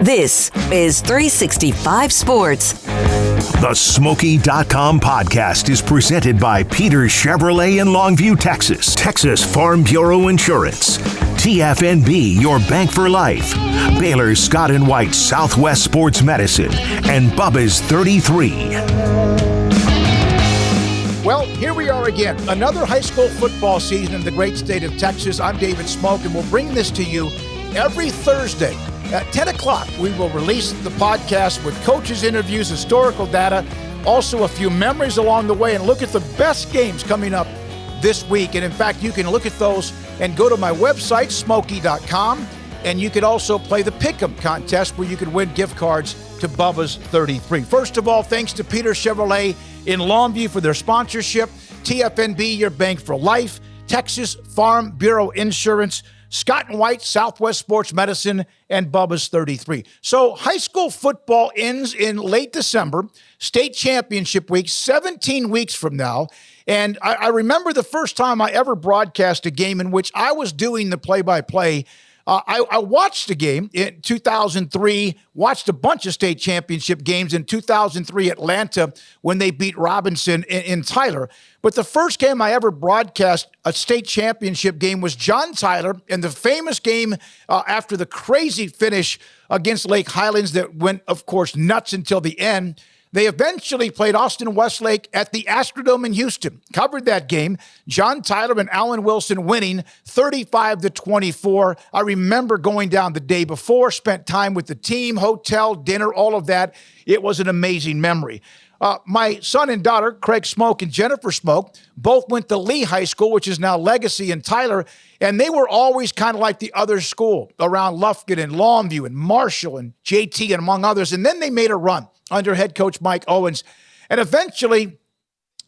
This is 365 Sports. The Smoaky.com podcast is presented by Peter Chevrolet in Longview, Texas. Texas Farm Bureau Insurance. TFNB, your bank for life. Baylor Scott & White Southwest Sports Medicine. And Bubba's 33. Well, here we are again. Another high school football season in the great state of Texas. I'm David Smoke, and we'll bring this to you every Thursday. At 10 o'clock, we will release the podcast with coaches' interviews, historical data, also a few memories along the way, and look at the best games coming up this week. And in fact, you can look at those and go to my website, Smoaky.com, and you can also play the Pick'em contest where you can win gift cards to Bubba's 33. First of all, thanks to Peter Chevrolet in Longview for their sponsorship, TFNB, your bank for life, Texas Farm Bureau Insurance, Scott & White, Southwest Sports Medicine, and Bubba's 33. So high school football ends in late December, state championship week, 17 weeks from now. And I remember the first time I ever broadcast a game in which I was doing the play-by-play. I watched a game in 2003, watched a bunch of state championship games in 2003 Atlanta when they beat Robinson in Tyler. But the first game I ever broadcast a state championship game was John Tyler, and the famous game after the crazy finish against Lake Highlands that went, of course, nuts until the end. They eventually played Austin Westlake at the Astrodome in Houston. Covered that game. John Tyler and Alan Wilson winning 35-24. I remember going down the day before, spent time with the team, hotel, dinner, all of that. It was an amazing memory. My son and daughter, Craig Smoke and Jennifer Smoke, both went to Lee High School, which is now Legacy in Tyler, and they were always kind of like the other school around Lufkin and Longview and Marshall and JT and among others. And then they made a run under head coach Mike Owens. And eventually,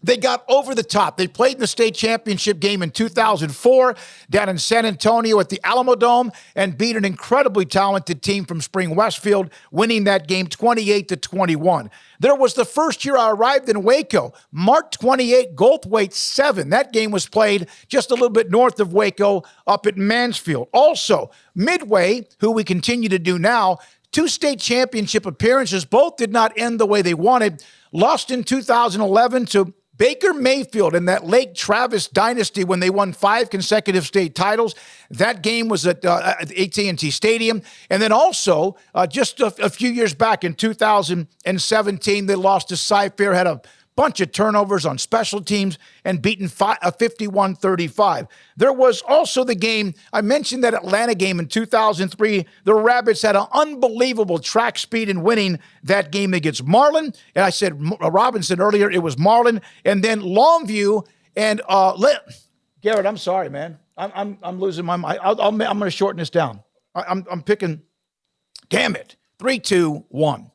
they got over the top. They played in the state championship game in 2004 down in San Antonio at the Alamo Dome and beat an incredibly talented team from Spring Westfield, winning that game 28-21. There was the first year I arrived in Waco, Mark 28, Goldthwait 7. That game was played just a little bit north of Waco up at Mansfield. Also, Midway, who we continue to do now, 2 state championship appearances. Both did not end the way they wanted. Lost in 2011 to Baker Mayfield in that Lake Travis dynasty when they won 5 consecutive state titles. That game was at AT&T Stadium. And then also, just a few years back in 2017, they lost to Cy-Fair, had a bunch of turnovers on special teams and beaten 51-35. There was also the game, I mentioned that Atlanta game in 2003. The Rabbits had an unbelievable track speed in winning that game against Marlin. And I said Robinson earlier, it was Marlin. And then Longview and Garrett, I'm sorry, man. I'm losing my mind. I'm going to shorten this down. I'm picking, damn it, 3, 2, 1.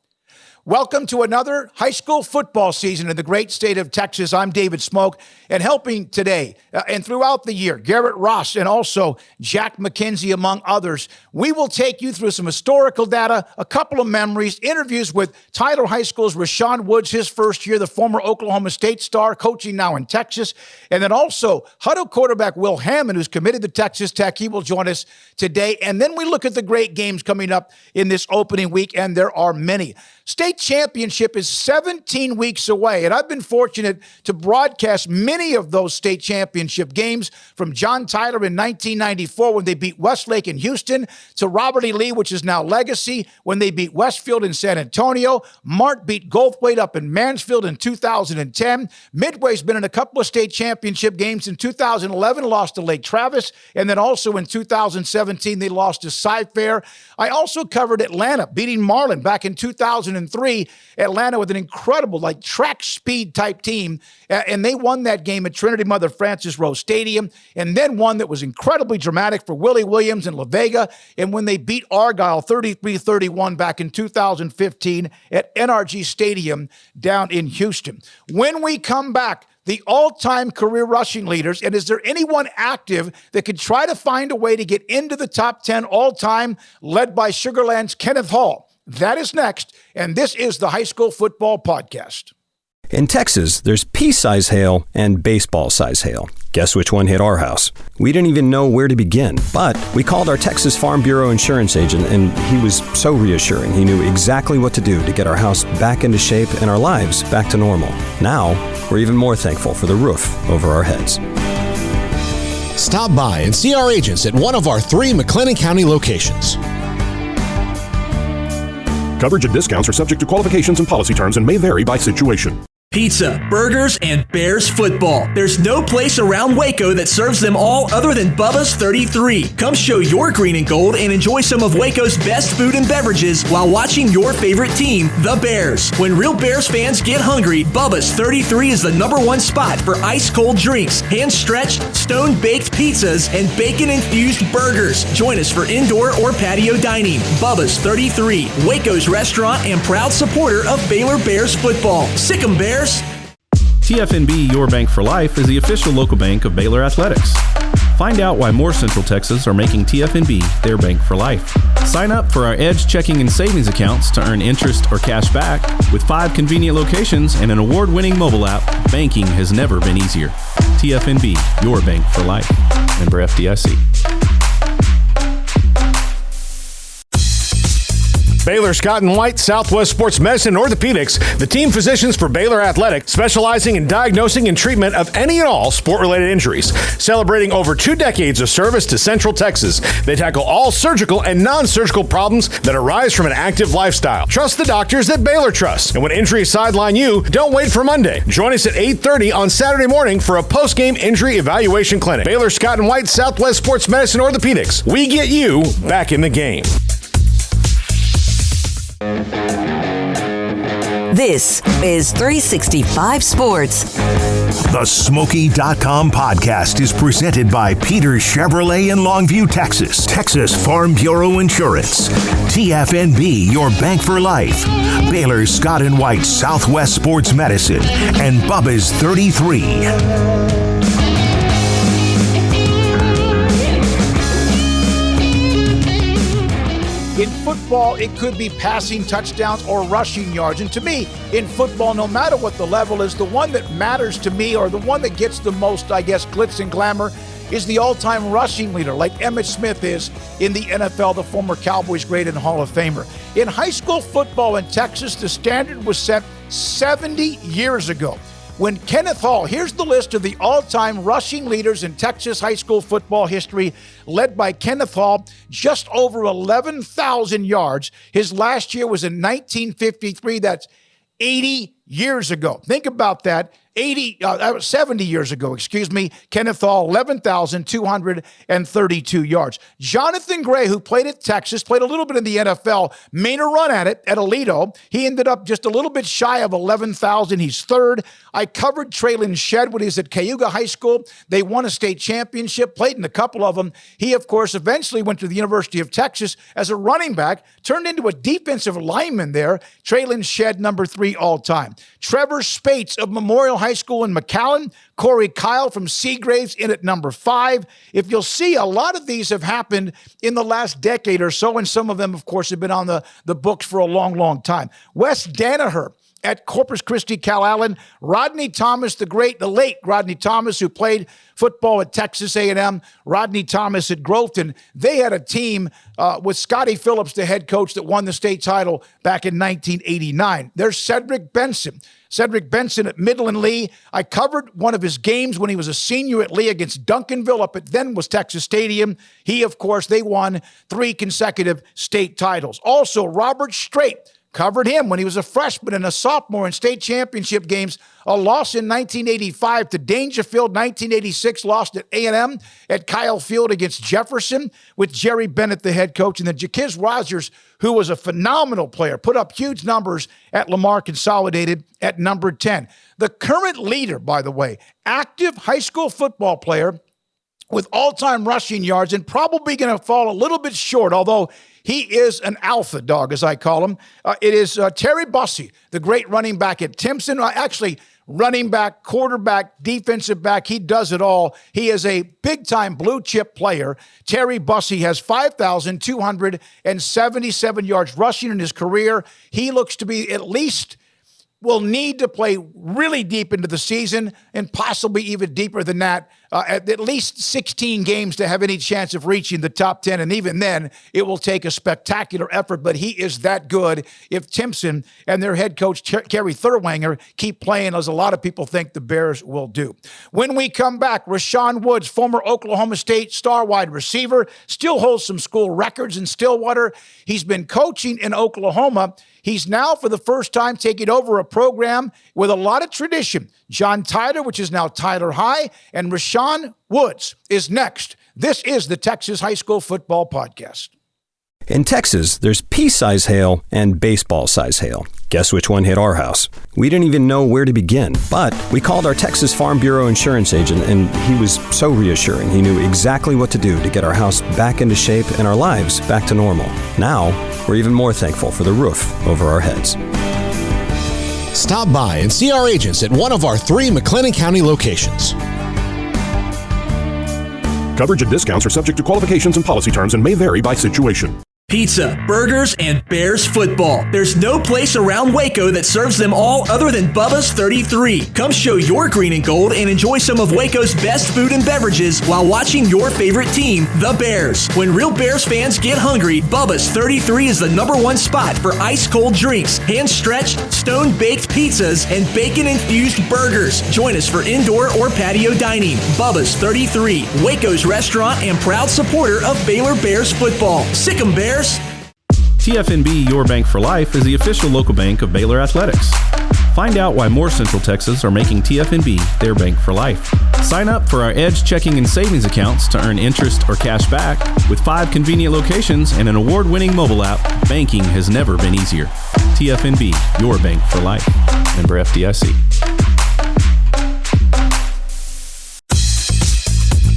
Welcome to another high school football season in the great state of Texas. I'm David Smoke, and helping today and throughout the year, Garrett Ross and also Jack McKenzie, among others. We will take you through some historical data, a couple of memories, interviews with Tyler High School's Rashawn Woods, his first year, the former Oklahoma State star, coaching now in Texas, and then also Hutto quarterback Will Hammond, who's committed to Texas Tech. He will join us today, and then we look at the great games coming up in this opening week, and there are many. State championship is 17 weeks away, and I've been fortunate to broadcast many of those state championship games, from John Tyler in 1994 when they beat Westlake in Houston, to Robert E. Lee, which is now Legacy, when they beat Westfield in San Antonio. Mart beat Goldthwait up in Mansfield in 2010. Midway's been in a couple of state championship games. In 2011, lost to Lake Travis, and then also in 2017, they lost to Cy-Fair. I also covered Atlanta beating Marlin back in 2003. Atlanta with an incredible track speed type team, and they won that game at Trinity Mother Frances Rose Stadium, and then one that was incredibly dramatic for Willie Williams and La Vega, and when they beat Argyle 33-31 back in 2015 at NRG Stadium down in Houston. When we come back, the all-time career rushing leaders, and is there anyone active that could try to find a way to get into the top 10 all-time, led by Sugar Land's Kenneth Hall? That is next, and this is the High School Football Podcast. In Texas, there's pea-size hail and baseball-size hail. Guess which one hit our house? We didn't even know where to begin, but we called our Texas Farm Bureau insurance agent, and he was so reassuring. He knew exactly what to do to get our house back into shape and our lives back to normal. Now, we're even more thankful for the roof over our heads. Stop by and see our agents at one of our 3 McLennan County locations. Coverage and discounts are subject to qualifications and policy terms and may vary by situation. Pizza, burgers, and Bears football. There's no place around Waco that serves them all other than Bubba's 33. Come show your green and gold and enjoy some of Waco's best food and beverages while watching your favorite team, the Bears. When real Bears fans get hungry, Bubba's 33 is the #1 spot for ice-cold drinks, hand-stretched, stone-baked pizzas, and bacon-infused burgers. Join us for indoor or patio dining. Bubba's 33, Waco's restaurant and proud supporter of Baylor Bears football. Sick 'em, Bears! TFNB Your Bank for Life is the official local bank of Baylor Athletics. Find out why more Central Texas are making TFNB their bank for life. Sign up for our Edge checking and savings accounts to earn interest or cash back. With 5 convenient locations and an award-winning mobile app, banking has never been easier. TFNB Your Bank for Life. Member FDIC. Baylor Scott and White, Southwest Sports Medicine and Orthopedics, the team physicians for Baylor Athletics, specializing in diagnosing and treatment of any and all sport-related injuries. Celebrating over 2 decades of service to Central Texas, they tackle all surgical and non-surgical problems that arise from an active lifestyle. Trust the doctors that Baylor trusts. And when injuries sideline you, don't wait for Monday. Join us at 8:30 on Saturday morning for a post-game injury evaluation clinic. Baylor Scott and White, Southwest Sports Medicine Orthopedics. We get you back in the game. This is 365 Sports. The Smoaky.com podcast is presented by Peter Chevrolet in Longview, Texas. Texas Farm Bureau Insurance. TFNB, your bank for life. Baylor Scott and White, Southwest Sports Medicine. And Bubba's 33. In football, it could be passing touchdowns or rushing yards. And to me, in football, no matter what the level is, the one that matters to me, or the one that gets the most, I guess, glitz and glamour, is the all-time rushing leader, like Emmitt Smith is in the NFL, the former Cowboys great and Hall of Famer. In high school football in Texas, the standard was set 70 years ago. When Kenneth Hall, here's the list of the all-time rushing leaders in Texas high school football history, led by Kenneth Hall, just over 11,000 yards. His last year was in 1953. That's 80 years ago. Think about that. 70 years ago, Kenneth Hall, 11,232 yards. Jonathan Gray, who played at Texas, played a little bit in the NFL, made a run at it at Aledo. He ended up just a little bit shy of 11,000. He's third. I covered Traylon Shedd when he was at Cayuga High School. They won a state championship, played in a couple of them. He, of course, eventually went to the University of Texas as a running back, turned into a defensive lineman there. Traylon Shedd, number 3 all time. Trevor Spates of Memorial High School in McAllen. Corey Kyle from Seagraves in at number 5. If you'll see, a lot of these have happened in the last decade or so, and some of them, of course, have been on the books for a long, long time. Wes Danaher at Corpus Christi, Cal Allen. Rodney Thomas, the late Rodney Thomas, who played football at Texas A&M. Rodney Thomas at Groveton. They had a team with Scotty Phillips, the head coach, that won the state title back in 1989. There's Cedric Benson. Cedric Benson at Midland Lee. I covered one of his games when he was a senior at Lee against Duncanville up at then was Texas Stadium. He, of course, they won 3 consecutive state titles. Also, Robert Strait. Covered him when he was a freshman and a sophomore in state championship games. A loss in 1985 to Dangerfield, 1986 lost at A&M at Kyle Field against Jefferson with Jerry Bennett, the head coach. And then Jaquiz Rogers, who was a phenomenal player, put up huge numbers at Lamar Consolidated at number 10. The current leader, by the way, active high school football player with all-time rushing yards, and probably going to fall a little bit short, although he is an alpha dog, as I call him. It is Terry Bussey, the great running back at Timpson. Actually, running back, quarterback, defensive back, he does it all. He is a big-time blue-chip player. Terry Bussey has 5,277 yards rushing in his career. He looks to be at least will need to play really deep into the season and possibly even deeper than that, at least 16 games to have any chance of reaching the top 10. And even then, it will take a spectacular effort, but he is that good if Timpson and their head coach, Kerry Thurwanger, keep playing as a lot of people think the Bears will do. When we come back, Rashawn Woods, former Oklahoma State star wide receiver, still holds some school records in Stillwater. He's been coaching in Oklahoma. He's now, for the first time, taking over a program with a lot of tradition. John Tyler, which is now Tyler High, and Rashawn Woods is next. This is the Texas High School Football Podcast. In Texas, there's pea-size hail and baseball-size hail. Guess which one hit our house? We didn't even know where to begin, but we called our Texas Farm Bureau insurance agent, and he was so reassuring. He knew exactly what to do to get our house back into shape and our lives back to normal. Now, we're even more thankful for the roof over our heads. Stop by and see our agents at one of our 3 McLennan County locations. Coverage and discounts are subject to qualifications and policy terms and may vary by situation. Pizza, burgers, and Bears football. There's no place around Waco that serves them all other than Bubba's 33. Come show your green and gold and enjoy some of Waco's best food and beverages while watching your favorite team, the Bears. When real Bears fans get hungry, Bubba's 33 is the #1 spot for ice-cold drinks, hand-stretched, stone-baked pizzas, and bacon-infused burgers. Join us for indoor or patio dining. Bubba's 33, Waco's restaurant and proud supporter of Baylor Bears football. Sick 'em, Bears. TFNB Your Bank for Life is the official local bank of Baylor Athletics. Find out why more Central Texas are making TFNB their bank for life. Sign up for our Edge checking and savings accounts to earn interest or cash back. With 5 convenient locations and an award-winning mobile app, banking has never been easier. TFNB Your Bank for Life. Member FDIC.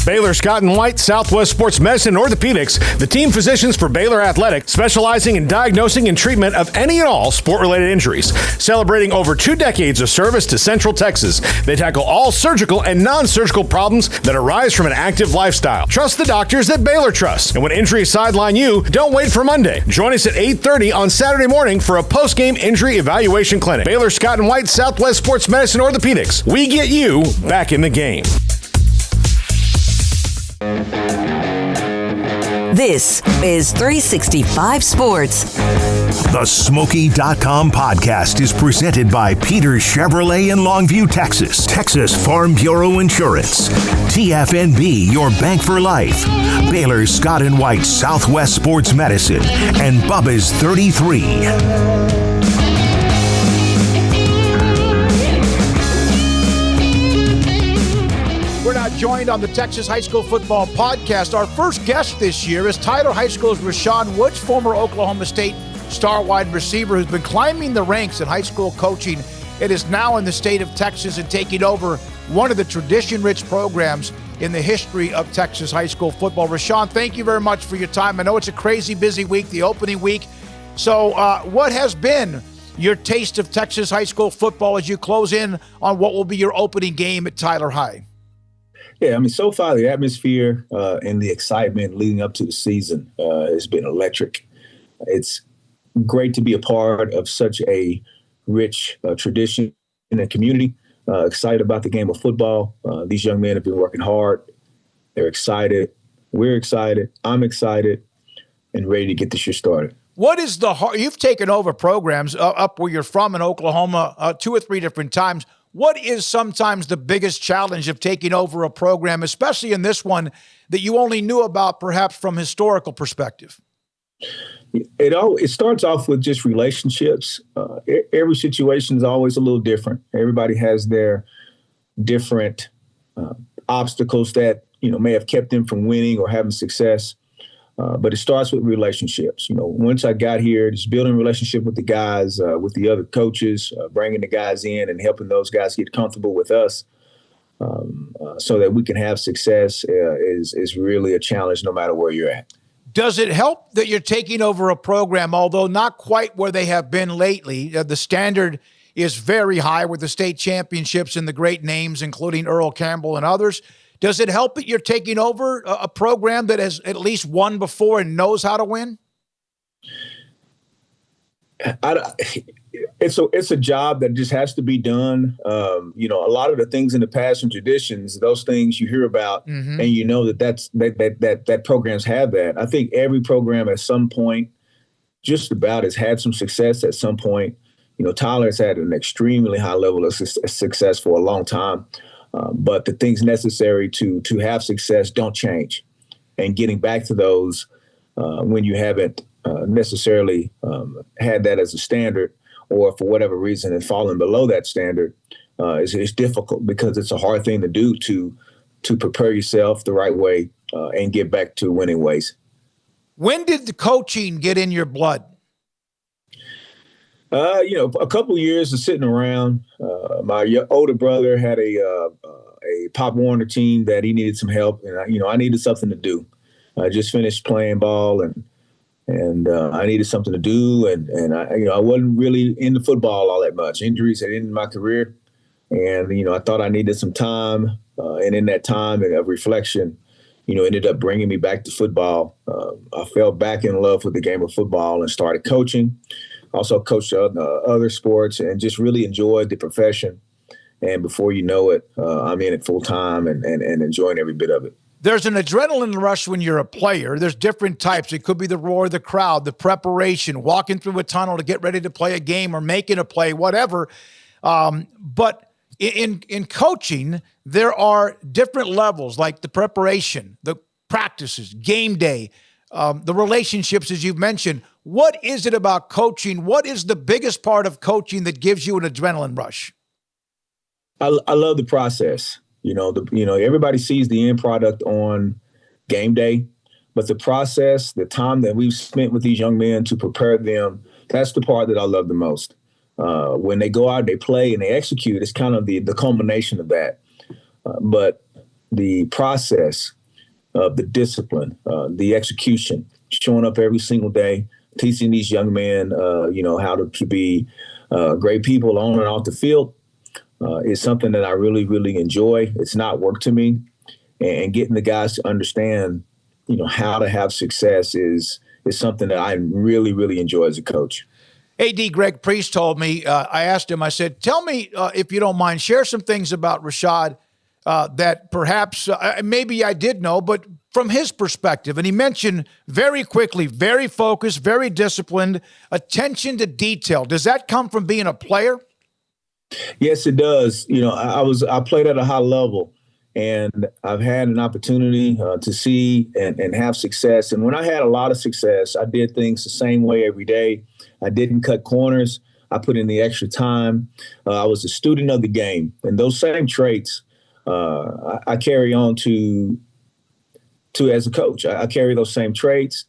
Baylor Scott and White, Southwest Sports Medicine and Orthopedics, the team physicians for Baylor Athletics, specializing in diagnosing and treatment of any and all sport-related injuries. Celebrating over 2 decades of service to Central Texas, they tackle all surgical and non-surgical problems that arise from an active lifestyle. Trust the doctors that Baylor trusts. And when injuries sideline you, don't wait for Monday. Join us at 8:30 on Saturday morning for a post-game injury evaluation clinic. Baylor Scott and White, Southwest Sports Medicine and Orthopedics. We get you back in the game. This is 365 Sports. The Smoaky.com podcast is presented by Peter Chevrolet in Longview, Texas. Texas Farm Bureau Insurance. TFNB, your bank for life. Baylor Scott and White, Southwest Sports Medicine. And Bubba's 33. We're now joined on the Texas High School Football Podcast. Our first guest this year is Tyler High School's Rashawn Woods, former Oklahoma State star wide receiver who's been climbing the ranks in high school coaching. It is now in the state of Texas and taking over one of the tradition-rich programs in the history of Texas high school football. Rashawn, thank you very much for your time. I know it's a crazy busy week, the opening week. So what has been your taste of Texas high school football as you close in on what will be your opening game at Tyler High? Yeah, I mean, so far the atmosphere and the excitement leading up to the season has been electric. It's great to be a part of such a rich tradition in the community. Excited about the game of football. These young men have been working hard. They're excited. We're excited. I'm excited and ready to get this year started. What is you've taken over programs up where you're from in Oklahoma 2 or 3 different times. What is sometimes the biggest challenge of taking over a program, especially in this one, that you only knew about perhaps from historical perspective? It starts off with just relationships. Every situation is always a little different. Everybody has their different obstacles that, may have kept them from winning or having success. But it starts with relationships. Once I got here, just building a relationship with the guys, with the other coaches, bringing the guys in and helping those guys get comfortable with us so that we can have success is really a challenge no matter where you're at. Does it help that you're taking over a program, although not quite where they have been lately? The standard is very high with the state championships and the great names, including Earl Campbell and others. Does it help that you're taking over a program that has at least won before and knows how to win? it's a job that just has to be done. A lot of the things in the past and traditions, those things you hear about, and that programs have that. I think every program at some point just about has had some success at some point. Tyler has had an extremely high level of success for a long time, but the things necessary to have success don't change. And getting back to those when you haven't necessarily had that as a standard, or for whatever reason have fallen below that standard, is difficult, because it's a hard thing to do to prepare yourself the right way and get back to winning ways. When did the coaching get in your blood? A couple years of sitting around. My older brother had a Pop Warner team that he needed some help, and I needed something to do. I just finished playing ball, and I needed something to do, and I wasn't really into football all that much. Injuries had ended my career, and I thought I needed some time, and in that time of reflection, ended up bringing me back to football. I fell back in love with the game of football and started coaching. Also coached other sports and just really enjoyed the profession. And before you know it, I'm in it full time and enjoying every bit of it. There's an adrenaline rush when you're a player. There's different types. It could be the roar of the crowd, the preparation, walking through a tunnel to get ready to play a game or making a play, whatever. But in coaching, there are different levels, like the preparation, the practices, game day, the relationships, as you've mentioned. What is it about coaching? What is the biggest part of coaching that gives you an adrenaline rush? I love the process. Everybody sees the end product on game day, but the process, the time that we've spent with these young men to prepare them, that's the part that I love the most. When they go out, they play and they execute, it's kind of the culmination of that. But the process of the discipline, the execution, showing up every single day, teaching these young men, how to be great people on and off the field, is something that I really, really enjoy. It's not work to me, and getting the guys to understand, how to have success is something that I really, really enjoy as a coach. AD Greg Priest told me, I asked him, I said, tell me, if you don't mind, share some things about Rashawn that perhaps maybe I did know, but from his perspective. And he mentioned very quickly, very focused, very disciplined, attention to detail. Does that come from being a player? Yes, it does. I played at a high level, and I've had an opportunity to see and have success. And when I had a lot of success, I did things the same way every day. I didn't cut corners. I put in the extra time. I was a student of the game, and those same traits I carry on to as a coach. I carry those same traits.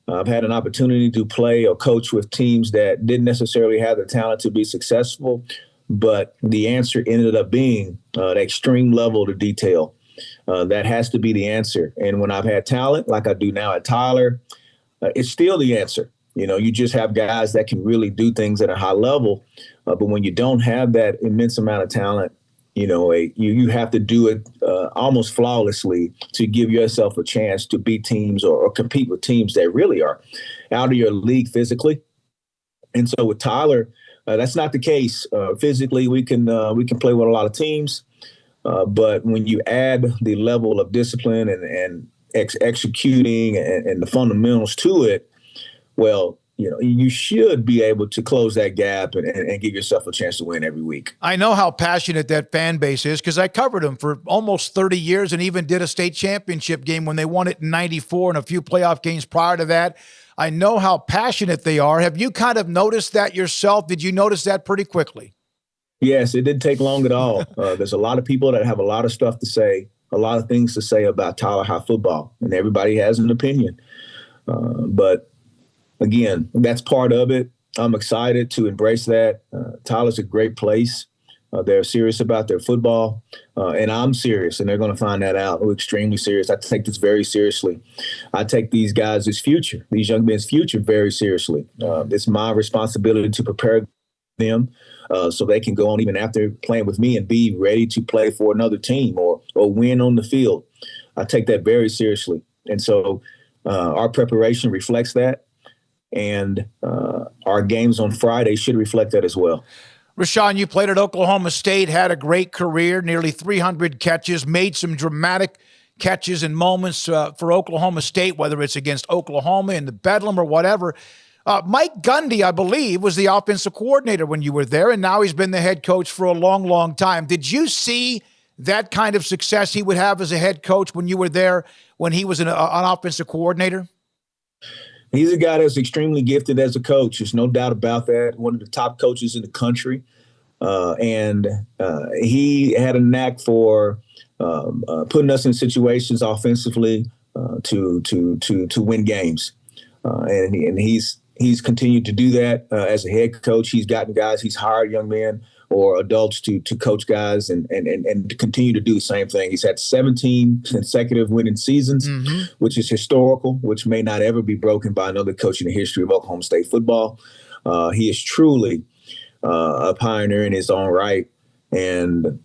I've had an opportunity to play or coach with teams that didn't necessarily have the talent to be successful, but the answer ended up being the extreme level of detail. That has to be the answer. And when I've had talent, like I do now at Tyler, it's still the answer. You just have guys that can really do things at a high level. But when you don't have that immense amount of talent, you have to do it almost flawlessly to give yourself a chance to beat teams or compete with teams that really are out of your league physically. And so with Tyler, that's not the case. Physically, we can play with a lot of teams, but when you add the level of discipline and executing and the fundamentals to it, well, you should be able to close that gap and give yourself a chance to win every week. I know how passionate that fan base is because I covered them for almost 30 years and even did a state championship game when they won it in '94 and a few playoff games prior to that. I know how passionate they are. Have you kind of noticed that yourself? Did you notice that pretty quickly? Yes, it didn't take long at all. There's a lot of people that have a lot of stuff to say, a lot of things to say about Tyler High football, and everybody has an opinion. But again, that's part of it. I'm excited to embrace that. Tyler's a great place. They're serious about their football, and I'm serious, and they're going to find that out. We're extremely serious. I take this very seriously. I take these guys' future, these young men's future, very seriously. It's my responsibility to prepare them so they can go on even after playing with me and be ready to play for another team or win on the field. I take that very seriously, and so our preparation reflects that. and our games on Friday should reflect that as well. Rashawn, you played at Oklahoma State, had a great career, nearly 300 catches, made some dramatic catches and moments for Oklahoma State, whether it's against Oklahoma in the Bedlam or whatever. Mike Gundy, I believe, was the offensive coordinator when you were there, and now he's been the head coach for a long, long time. Did you see that kind of success he would have as a head coach when you were there, when he was an offensive coordinator? He's a guy that's extremely gifted as a coach. There's no doubt about that. One of the top coaches in the country. And he had a knack for putting us in situations offensively to win games. And he's continued to do that as a head coach. He's gotten guys, he's hired young men or adults to coach guys and to continue to do the same thing. He's had 17 consecutive winning seasons, which is historical, which may not ever be broken by another coach in the history of Oklahoma State football. He is truly a pioneer in his own right and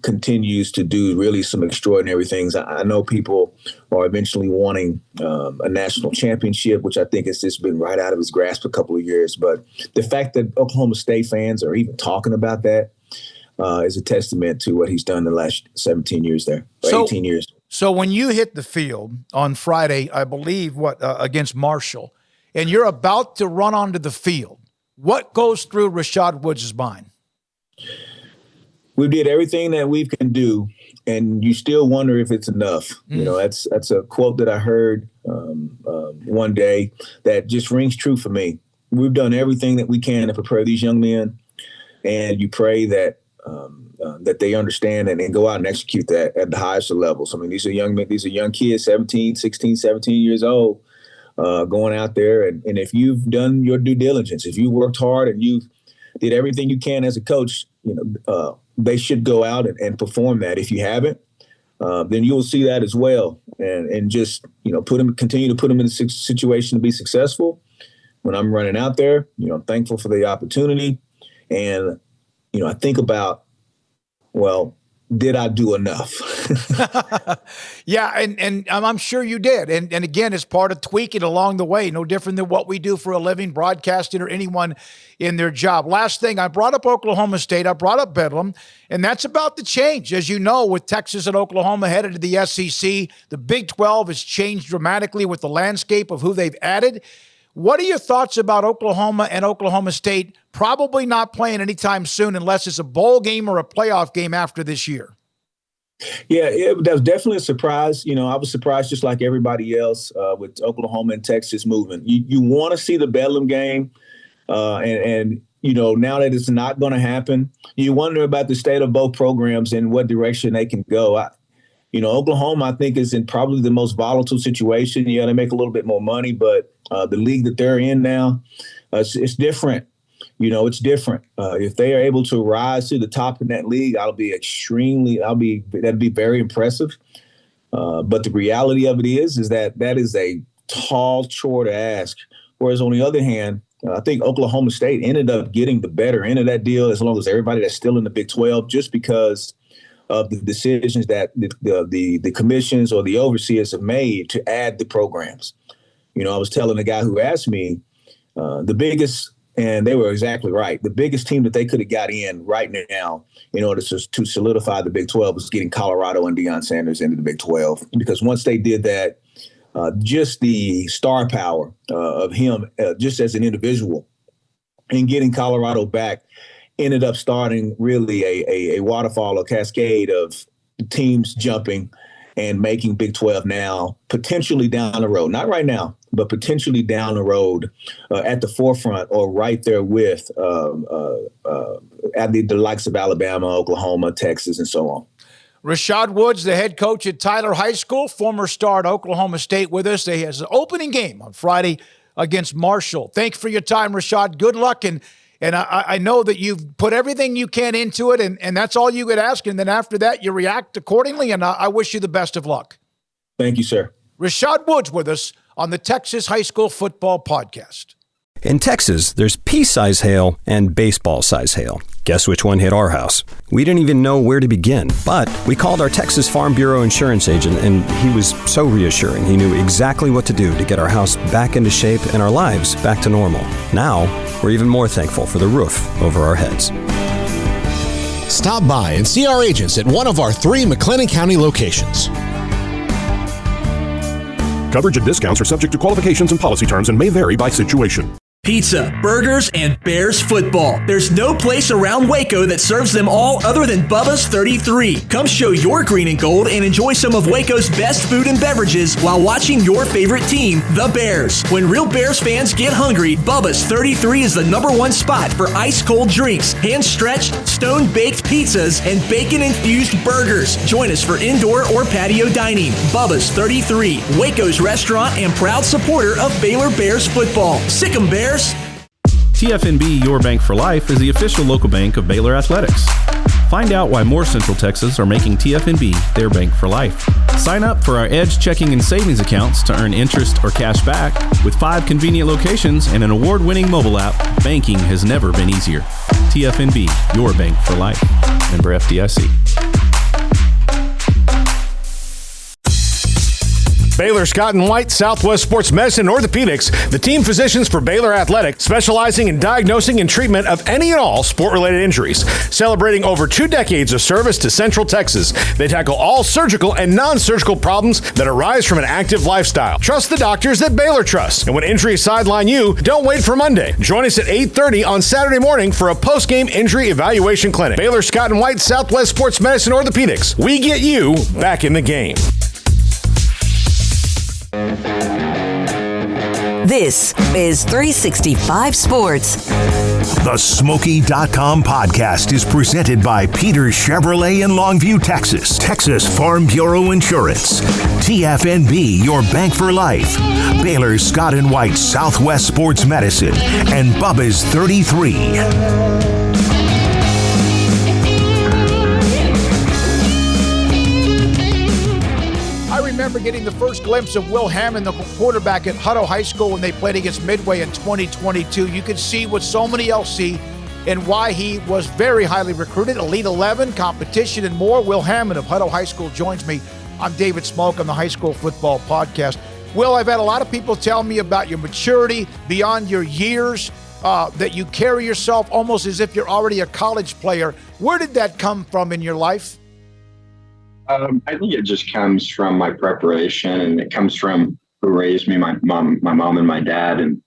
continues to do really some extraordinary things. I know people are eventually wanting a national championship, which I think has just been right out of his grasp a couple of years. But the fact that Oklahoma State fans are even talking about that is a testament to what he's done the last 17 years there, 18 years. So when you hit the field on Friday, I believe, against Marshall, and you're about to run onto the field, what goes through Rashawn Woods' mind? We did everything that we can do, and you still wonder if it's enough. You know, that's a quote that I heard one day that just rings true for me. We've done everything that we can to prepare these young men, and you pray that that they understand and go out and execute that at the highest of levels. I mean, these are young men, these are young kids, 16, 17 years old, going out there. And if you've done your due diligence, if you worked hard and you did everything you can as a coach, you know, they should go out and perform that. If you haven't, then you will see that as well. And just, you know, continue to put them in a situation to be successful. When I'm running out there, you know, I'm thankful for the opportunity. And, you know, I think about, well, did I do enough? Yeah, and I'm sure you did. And again, it's part of tweaking along the way, no different than what we do for a living, broadcasting or anyone in their job. Last thing, I brought up Oklahoma State, I brought up Bedlam, and that's about to change. As you know, with Texas and Oklahoma headed to the SEC, the Big 12 has changed dramatically with the landscape of who they've added. What are your thoughts about Oklahoma and Oklahoma State probably not playing anytime soon unless it's a bowl game or a playoff game after this year? Yeah, that was definitely a surprise. You know, I was surprised just like everybody else with Oklahoma and Texas moving. You want to see the Bedlam game, and you know, now that it's not going to happen, you wonder about the state of both programs and what direction they can go. You know, Oklahoma, I think, is in probably the most volatile situation. Yeah, they make a little bit more money, but the league that they're in now, it's different. You know, it's different. If they are able to rise to the top in that league, that'd be very impressive. But the reality of it is that is a tall chore to ask. Whereas on the other hand, I think Oklahoma State ended up getting the better end of that deal, as long as everybody that's still in the Big 12, just because of the decisions that the commissions or the overseers have made to add the programs. You know, I was telling the guy who asked me the biggest, and they were exactly right, the biggest team that they could have got in right now in order to solidify the Big 12 was getting Colorado and Deion Sanders into the Big 12. Because once they did that, just the star power of him just as an individual and getting Colorado back ended up starting really a waterfall, a cascade of teams jumping and making Big 12 now potentially down the road, not right now, but potentially down the road at the forefront or right there with at the likes of Alabama, Oklahoma, Texas, and so on. Rashawn Woods, the head coach at Tyler High School, former star at Oklahoma State with us. He has an opening game on Friday against Marshall. Thanks for your time, Rashawn. Good luck. And I know that you've put everything you can into it, and that's all you could ask. And then after that, you react accordingly, and I wish you the best of luck. Thank you, sir. Rashawn Woods with us on the Texas High School Football Podcast. In Texas, there's pea-size hail and baseball-size hail. Guess which one hit our house? We didn't even know where to begin, but we called our Texas Farm Bureau insurance agent, and he was so reassuring. He knew exactly what to do to get our house back into shape and our lives back to normal. Now, we're even more thankful for the roof over our heads. Stop by and see our agents at one of our 3 McLennan County locations. Coverage and discounts are subject to qualifications and policy terms and may vary by situation. Pizza, burgers, and Bears football. There's no place around Waco that serves them all other than Bubba's 33. Come show your green and gold and enjoy some of Waco's best food and beverages while watching your favorite team, the Bears. When real Bears fans get hungry, Bubba's 33 is the #1 spot for ice-cold drinks, hand-stretched, stone-baked pizzas, and bacon-infused burgers. Join us for indoor or patio dining. Bubba's 33, Waco's restaurant and proud supporter of Baylor Bears football. Sick 'em, Bears. TFNB Your Bank for Life is the official local bank of Baylor Athletics. Find out why more Central Texas are making TFNB their bank for life. Sign up for our Edge checking and savings accounts to earn interest or cash back. With 5 convenient locations and an award-winning mobile app, banking has never been easier. TFNB Your Bank for Life. Member FDIC. Baylor Scott and White, Southwest Sports Medicine and Orthopedics, the team physicians for Baylor Athletics, specializing in diagnosing and treatment of any and all sport-related injuries. Celebrating over 2 decades of service to Central Texas, they tackle all surgical and non-surgical problems that arise from an active lifestyle. Trust the doctors that Baylor trusts. And when injuries sideline you, don't wait for Monday. Join us at 8:30 on Saturday morning for a post-game injury evaluation clinic. Baylor Scott and White, Southwest Sports Medicine Orthopedics. We get you back in the game. This is 365 Sports. The Smoaky.com podcast is presented by Peter Chevrolet in Longview, Texas. Texas Farm Bureau Insurance. TFNB, your bank for life. Baylor Scott and White, Southwest Sports Medicine. And Bubba's 33. I remember getting the first glimpse of Will Hammond, the quarterback at Hutto High School, when they played against Midway in 2022. You could see what so many else see and why he was very highly recruited, Elite 11, competition, and more. Will Hammond of Hutto High School joins me. I'm David Smoke on the High School Football Podcast. Will, I've had a lot of people tell me about your maturity beyond your years, that you carry yourself almost as if you're already a college player. Where did that come from in your life? I think it just comes from my preparation, and it comes from who raised me, my mom and my dad, and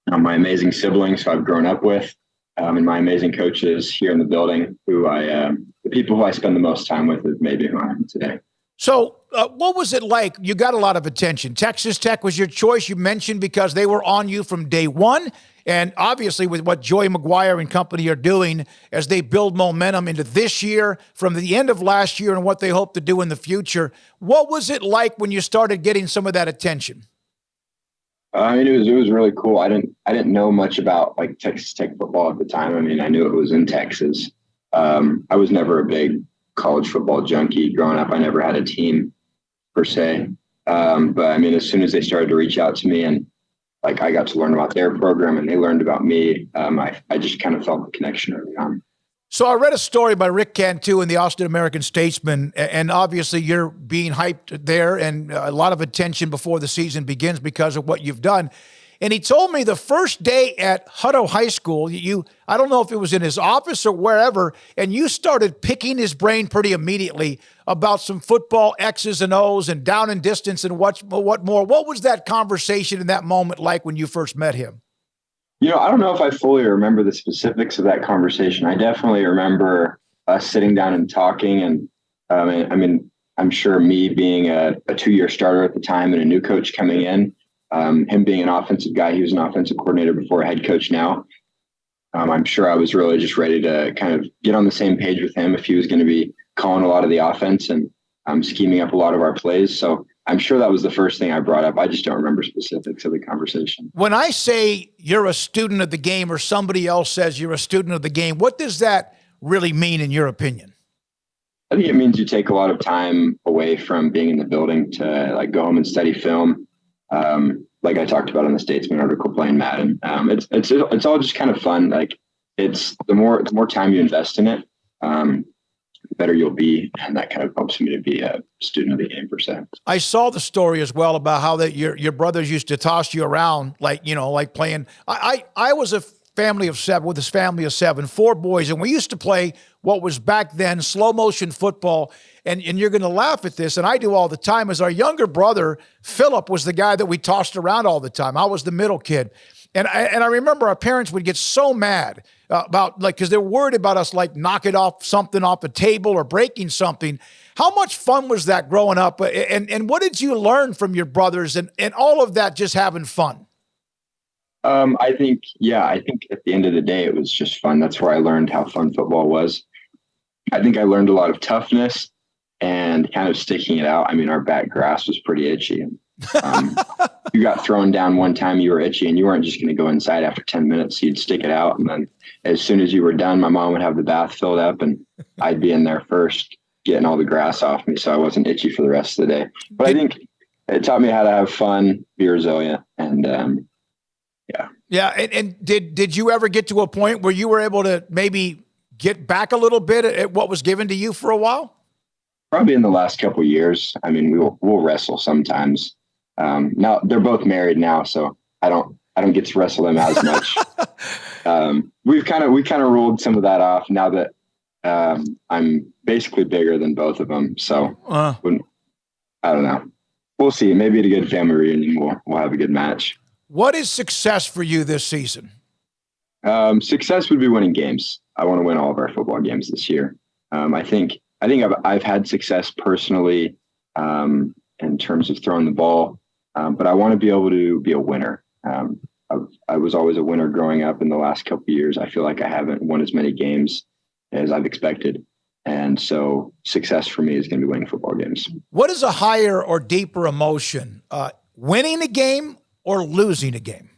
my amazing siblings who I've grown up with, and my amazing coaches here in the building, the people who I spend the most time with is maybe who I am today. So what was it like? You got a lot of attention. Texas Tech was your choice, you mentioned, because they were on you from day one. And obviously with what Joey McGuire and company are doing as they build momentum into this year from the end of last year and what they hope to do in the future, what was it like when you started getting some of that attention? I mean, it was really cool. I didn't know much about like Texas Tech football at the time. I mean, I knew it was in Texas. I was never a big college football junkie growing up. I never had a team per se. But I mean, as soon as they started to reach out to me and like I got to learn about their program and they learned about me, I just kind of felt the connection early on. So I read a story by Rick Cantu in the Austin American-Statesman, and obviously you're being hyped there and a lot of attention before the season begins because of what you've done. And he told me the first day at Hutto High School, I don't know if it was in his office or wherever, and you started picking his brain pretty immediately about some football X's and O's and down and distance and what more. What was that conversation in that moment like when you first met him? You know, I don't know if I fully remember the specifics of that conversation. I definitely remember us sitting down and talking. And I mean, I'm sure me being a 2-year starter at the time and a new coach coming in, him being an offensive guy, he was an offensive coordinator before a head coach now. I'm sure I was really just ready to kind of get on the same page with him if he was going to be calling a lot of the offense and scheming up a lot of our plays. So I'm sure that was the first thing I brought up. I just don't remember specifics of the conversation. When I say you're a student of the game or somebody else says you're a student of the game, what does that really mean in your opinion? I think it means you take a lot of time away from being in the building to like go home and study film. like I talked about in the Statesman article, playing Madden. It's all just kind of fun. Like it's the more time you invest in it, the better you'll be. And that kind of helps me to be a student of the game per se. I saw the story as well about how that your brothers used to toss you around, like playing. I was a family of seven, with his family of seven, 4 boys. And we used to play what was back then slow motion football. And you're going to laugh at this, and I do all the time, as our younger brother, Philip, was the guy that we tossed around all the time. I was the middle kid. And I remember our parents would get so mad about, like, because they're worried about us, like, knocking something off the table or breaking something. How much fun was that growing up? And what did you learn from your brothers and all of that, just having fun? I think at the end of the day, it was just fun. That's where I learned how fun football was. I think I learned a lot of toughness and kind of sticking it out. I mean, our back grass was pretty itchy. You got thrown down one time, you were itchy, and you weren't just going to go inside after 10 minutes. You'd stick it out. And then as soon as you were done, my mom would have the bath filled up and I'd be in there first, getting all the grass off me, so I wasn't itchy for the rest of the day. But I think it taught me how to have fun, be resilient, and yeah. Yeah. And did you ever get to a point where you were able to maybe get back a little bit at what was given to you for a while? Probably in the last couple of years. I mean, we'll wrestle sometimes. Now they're both married now, so I don't get to wrestle them as much. We kind of ruled some of that off now that I'm basically bigger than both of them. So I don't know. We'll see. Maybe at a good family reunion, we'll have a good match. What is success for you this season? Success would be winning games. I want to win all of our football games this year. I think I've had success personally in terms of throwing the ball, but I want to be able to be a winner. I was always a winner growing up. In the last couple of years, I feel like I haven't won as many games as I've expected. And so success for me is going to be winning football games. What is a higher or deeper emotion, winning a game or losing a game?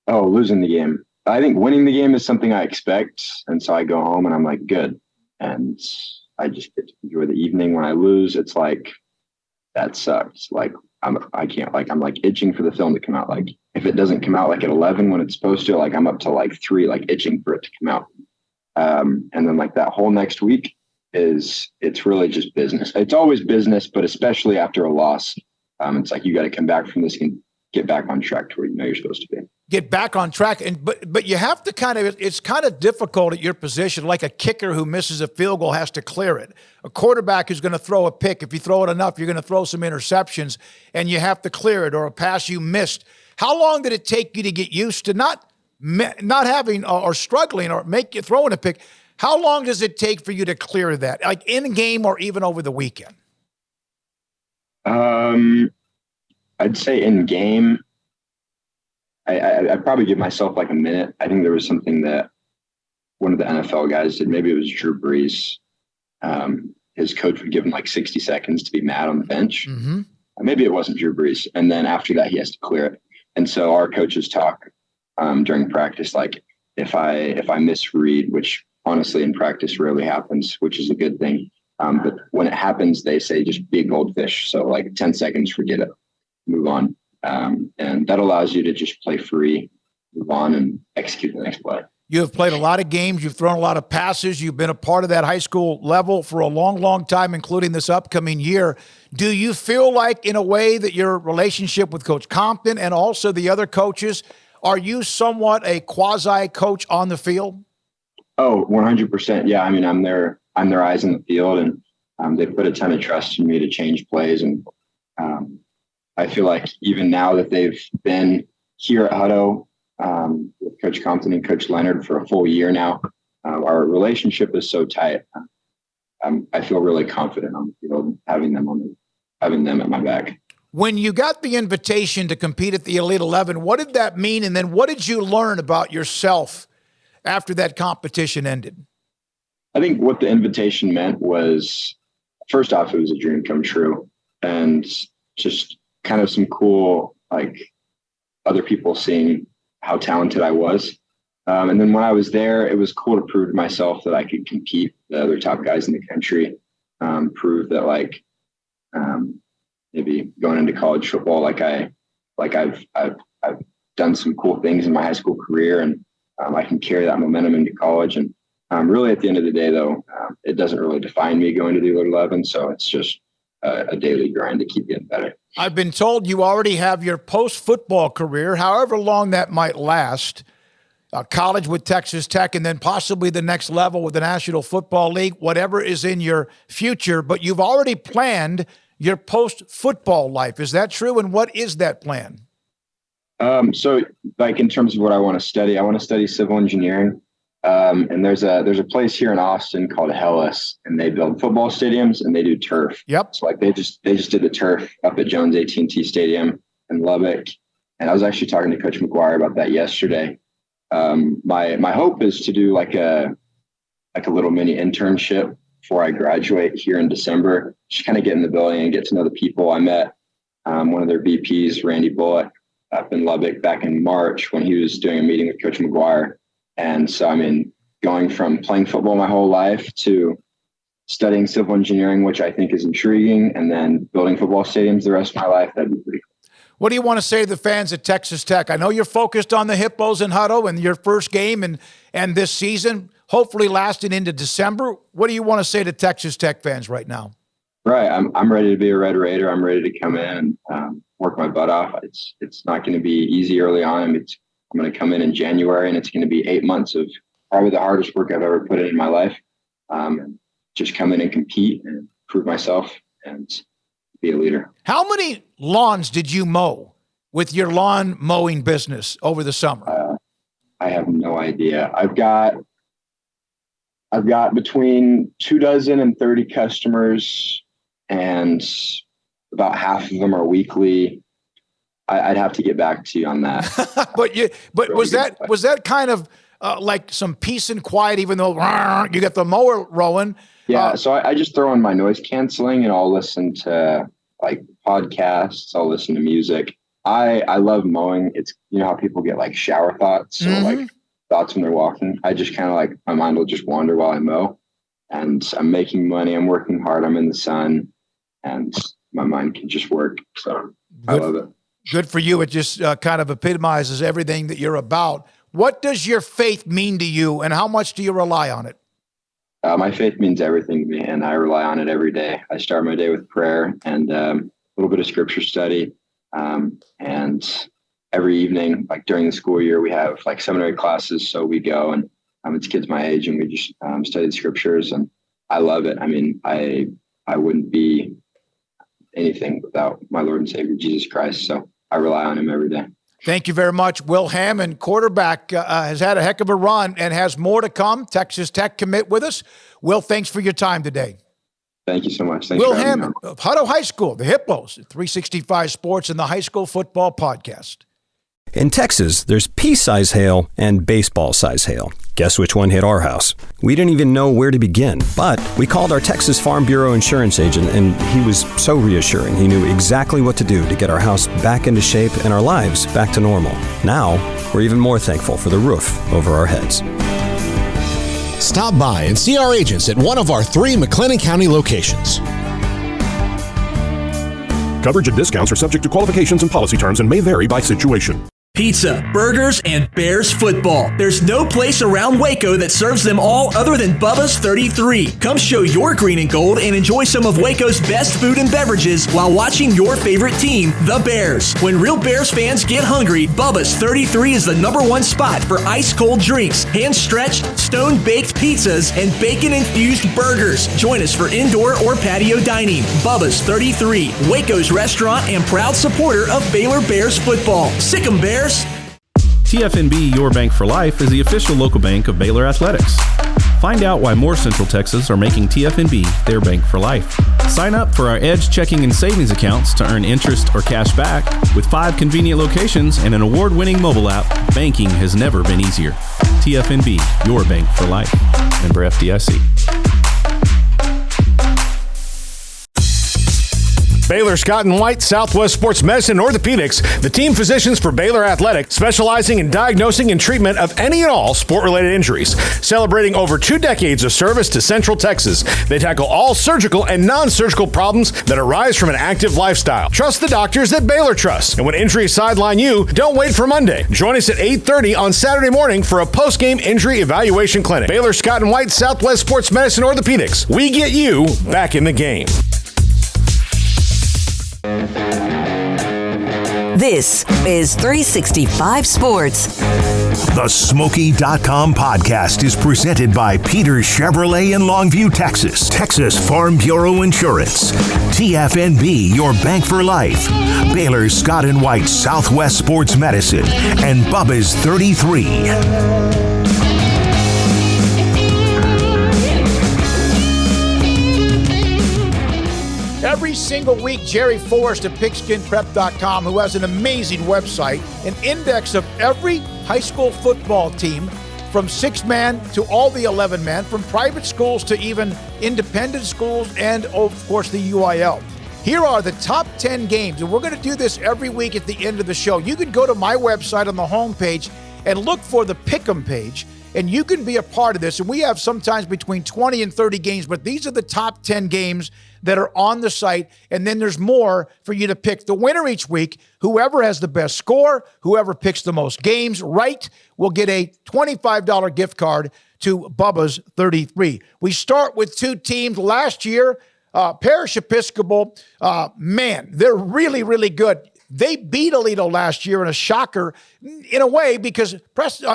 Oh, losing the game. I think winning the game is something I expect. And so I go home and I'm like, good. And I just get to enjoy the evening. When I lose, it's like, that sucks. Like I'm itching for the film to come out. Like if it doesn't come out like at 11 when it's supposed to, like I'm up to like 3, like itching for it to come out. And then like that whole next week it's really just business. It's always business, but especially after a loss, it's like, you got to come back from this and get back on track to where you know you're supposed to be. Get back on track. But you have to it's kind of difficult at your position. Like a kicker who misses a field goal has to clear it. A quarterback who's going to throw a pick. If you throw it enough, you're going to throw some interceptions and you have to clear it, or a pass you missed. How long did it take you to get used to not having or struggling or make you throwing a pick? How long does it take for you to clear that, like in game or even over the weekend? I'd say in game, I'd probably give myself like a minute. I think there was something that one of the NFL guys did. Maybe it was Drew Brees. His coach would give him like 60 seconds to be mad on the bench. Mm-hmm. Maybe it wasn't Drew Brees. And then after that, he has to clear it. And so our coaches talk during practice, like if I misread, which honestly in practice rarely happens, which is a good thing. But when it happens, they say just big goldfish. So like 10 seconds, forget it, move on. And that allows you to just play free, move on, and execute the next play. You have played a lot of games. You've thrown a lot of passes. You've been a part of that high school level for a long, long time, including this upcoming year. Do you feel like, in a way, that your relationship with Coach Compton and also the other coaches, are you somewhat a quasi-coach on the field? Oh, 100%. Yeah, I mean, I'm their eyes in the field, and they put a ton of trust in me to change plays. And I feel like even now that they've been here at Hutto with Coach Compton and Coach Leonard for a full year now, our relationship is so tight. I feel really confident on the field having them at my back. When you got the invitation to compete at the Elite 11, what did that mean? And then what did you learn about yourself after that competition ended? I think what the invitation meant was, first off, it was a dream come true, and just kind of some cool, like, other people seeing how talented I was. And then when I was there, it was cool to prove to myself that I could compete with the other top guys in the country, prove that, like, maybe going into college football, like I like I've done some cool things in my high school career, and I can carry that momentum into college. And really at the end of the day, though, it doesn't really define me going to the Elite 11. So it's just a daily grind to keep getting better. I've been told you already have your post-football career, however long that might last, college with Texas Tech, and then possibly the next level with the National Football League, whatever is in your future. But you've already planned your post-football life. Is that true? And what is that plan? So like in terms of what I want to study civil engineering. And there's a place here in Austin called Hellas, and they build football stadiums and they do turf. Yep. So like they just did the turf up at Jones AT&T Stadium in Lubbock. And I was actually talking to Coach McGuire about that yesterday. My hope is to do like a little mini internship before I graduate here in December, just kind of get in the building and get to know the people. I met one of their VPs, Randy Bullock, up in Lubbock back in March when he was doing a meeting with Coach McGuire. And so, I mean, going from playing football my whole life to studying civil engineering, which I think is intriguing, and then building football stadiums the rest of my life, that'd be pretty cool. What do you want to say to the fans at Texas Tech? I know you're focused on the Hippos and Hutto and your first game and this season, hopefully lasting into December. What do you want to say to Texas Tech fans right now? Right. I'm ready to be a Red Raider. I'm ready to come in and work my butt off. It's not going to be easy early on. I'm going to come in January, and it's going to be 8 months of probably the hardest work I've ever put in my life. Just come in and compete and prove myself and be a leader. How many lawns did you mow with your lawn mowing business over the summer? I have no idea. I've got between 24 and 30 customers, and about half of them are weekly. I'd have to get back to you on that. but was that kind of like some peace and quiet, even though you got the mower rolling? Yeah. So I just throw in my noise canceling, and I'll listen to like podcasts. I'll listen to music. I love mowing. It's, you know how people get like shower thoughts or like thoughts when they're walking. I just kind of like, my mind will just wander while I mow, and I'm making money. I'm working hard. I'm in the sun, and my mind can just work. So I love it. Good for you. It just kind of epitomizes everything that you're about. What does your faith mean to you, and how much do you rely on it? My faith means everything to me, and I rely on it every day. I start my day with prayer and a little bit of scripture study. And every evening, like during the school year, we have like seminary classes. So we go and it's kids my age, and we just study the scriptures, and I love it. I mean, I wouldn't be anything without my Lord and Savior, Jesus Christ. So I rely on him every day. Thank you very much. Will Hammond, quarterback, has had a heck of a run and has more to come. Texas Tech commit with us. Will, thanks for your time today. Thank you so much. Thanks Will for having Hammond me. of Hutto High School, the Hippos, 365 Sports, and the High School Football Podcast. In Texas, there's pea-size hail and baseball-size hail. Guess which one hit our house? We didn't even know where to begin, but we called our Texas Farm Bureau insurance agent, and he was so reassuring. He knew exactly what to do to get our house back into shape and our lives back to normal. Now, we're even more thankful for the roof over our heads. Stop by and see our agents at one of our 3 McLennan County locations. Coverage and discounts are subject to qualifications and policy terms and may vary by situation. Pizza, burgers, and Bears football. There's no place around Waco that serves them all other than Bubba's 33. Come show your green and gold and enjoy some of Waco's best food and beverages while watching your favorite team, the Bears. When real Bears fans get hungry, Bubba's 33 is the #1 spot for ice-cold drinks, hand-stretched, stone-baked pizzas, and bacon-infused burgers. Join us for indoor or patio dining. Bubba's 33, Waco's restaurant and proud supporter of Baylor Bears football. Sick 'em, Bears. TFNB Your Bank for Life is the official local bank of Baylor Athletics. Find out why more Central Texas are making TFNB their bank for life. Sign up for our Edge checking and savings accounts to earn interest or cash back. With 5 convenient locations and an award-winning mobile app, banking has never been easier. TFNB, your bank for life. Member FDIC. Baylor Scott and White Southwest Sports Medicine and Orthopedics, the team physicians for Baylor Athletics, specializing in diagnosing and treatment of any and all sport-related injuries. Celebrating over 2 decades of service to Central Texas, they tackle all surgical and non-surgical problems that arise from an active lifestyle. Trust the doctors that Baylor trusts. And when injuries sideline you, don't wait for Monday. Join us at 8:30 on Saturday morning for a post-game injury evaluation clinic. Baylor Scott and White Southwest Sports Medicine and Orthopedics. We get you back in the game. This is 365 Sports. The Smoaky.com podcast is presented by Peter Chevrolet in Longview, Texas. Texas Farm Bureau Insurance. TFNB, your bank for life. Baylor Scott and White Southwest Sports Medicine. And Bubba's 33. Every single week, Jerry Forrest of pigskinprep.com, who has an amazing website, an index of every high school football team from 6-man to all the 11-man, from private schools to even independent schools and, of course, the UIL. Here are the top 10 games, and we're going to do this every week at the end of the show. You can go to my website on the homepage and look for the Pick'em page, and you can be a part of this. And we have sometimes between 20 and 30 games, but these are the top 10 games that are on the site, and then there's more for you to pick. The winner each week, whoever has the best score, whoever picks the most games right, will get a $25 gift card to Bubba's 33. We start with 2 teams. Last year, Parish Episcopal, man, they're really, really good. They beat Aledo last year in a shocker in a way because,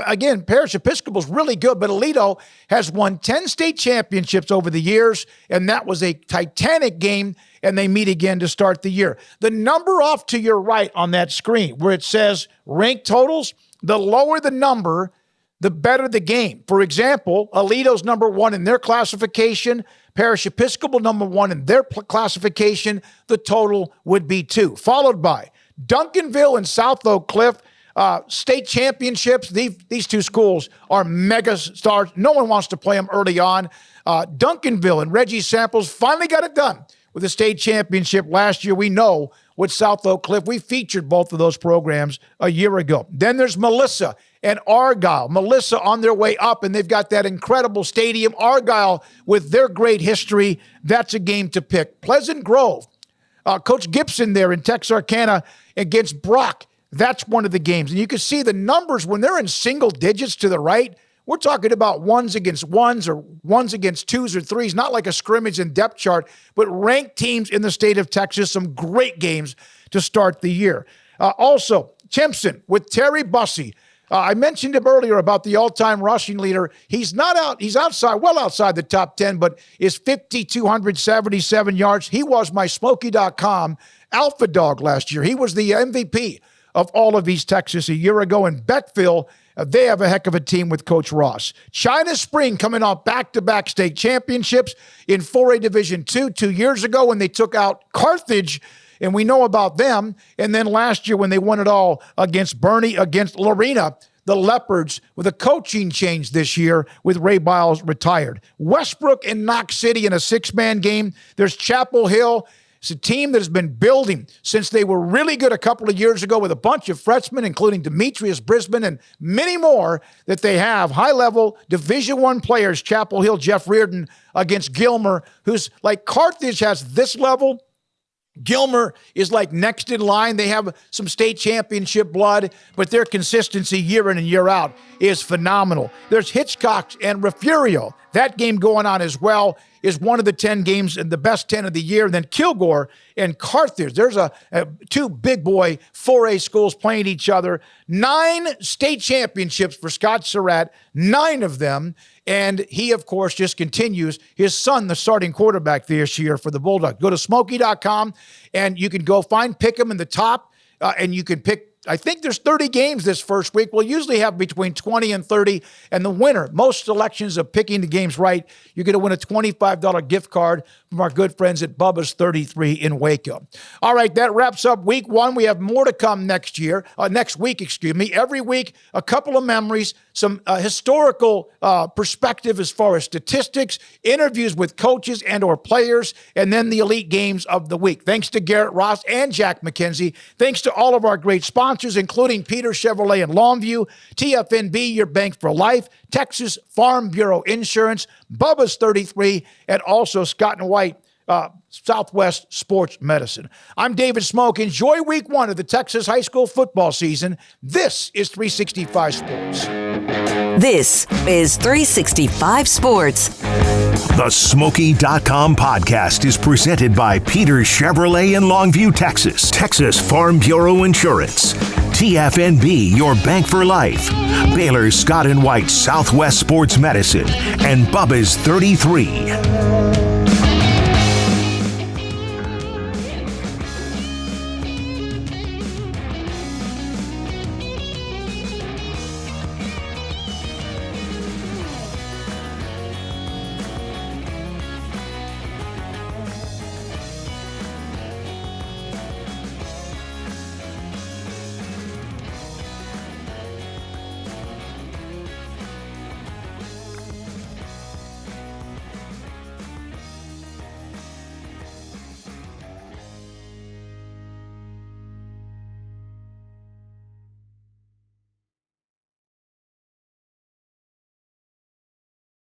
again, Parish Episcopal is really good, but Aledo has won 10 state championships over the years, and that was a titanic game, and they meet again to start the year. The number off to your right on that screen where it says ranked totals, the lower the number, the better the game. For example, Aledo's number 1 in their classification, Parish Episcopal number 1 in their classification, the total would be 2, followed by Duncanville and South Oak Cliff, state championships. These 2 schools are mega stars. No one wants to play them early on. Duncanville and Reggie Samples finally got it done with the state championship last year. We know with South Oak Cliff, we featured both of those programs a year ago. Then there's Melissa and Argyle. Melissa on their way up, and they've got that incredible stadium. Argyle with their great history, that's a game to pick. Pleasant Grove. Coach Gibson there in Texarkana against Brock. That's one of the games. And you can see the numbers when they're in single digits to the right. We're talking about 1s against 1s or 1s against 2s or 3s, not like a scrimmage and depth chart, but ranked teams in the state of Texas. Some great games to start the year. Also, Timpson with Terry Bussey. I mentioned him earlier about the all-time rushing leader. He's not out. He's outside, well outside the top 10, but is 5,277 yards. He was my Smoaky.com alpha dog last year. He was the MVP of all of East Texas a year ago. In Beckville, they have a heck of a team with Coach Ross. China Spring coming off back-to-back state championships in 4A Division II 2 years ago when they took out Carthage, and we know about them. And then last year when they won it all against Bernie, against Lorena, the Leopards with a coaching change this year with Ray Biles retired. Westbrook and Knox City in a 6-man game. There's Chapel Hill. It's a team that has been building since they were really good a couple of years ago with a bunch of freshmen, including Demetrius Brisbane and many more that they have. High-level Division I players, Chapel Hill, Jeff Reardon against Gilmer, who's like Carthage has this level. Gilmer is like next in line. They have some state championship blood, but their consistency year in and year out is phenomenal. There's Hitchcock and Refugio. That game going on as well is one of the 10 games and the best 10 of the year. And then Kilgore and Carthage. There's a 2 big boy 4A schools playing each other. 9 state championships for Scott Surratt, 9 of them. And he, of course, just continues. His son, the starting quarterback this year for the Bulldogs. Go to Smoaky.com, and you can go pick him in the top, and you can pick, I think there's 30 games this first week. We'll usually have between 20 and 30, and the winner, most selections of picking the games right, you're going to win a $25 gift card from our good friends at Bubba's 33 in Waco. All right, that wraps up week one. We have more to come next week. Every week, a couple of memories, some historical perspective as far as statistics, interviews with coaches and or players, and then the elite games of the week. Thanks to Garrett Ross and Jack McKenzie. Thanks to all of our great sponsors, including Peter Chevrolet in Longview, TFNB, your bank for life, Texas Farm Bureau Insurance, Bubba's 33, and also Scott & White Southwest Sports Medicine. I'm David Smoke. Enjoy week one of the Texas high school football season. This is 365 Sports. This is 365 Sports. The Smoaky.com podcast is presented by Peter Chevrolet in Longview, Texas. Texas Farm Bureau Insurance. TFNB, your bank for life. Baylor Scott & White Southwest Sports Medicine. And Bubba's 33.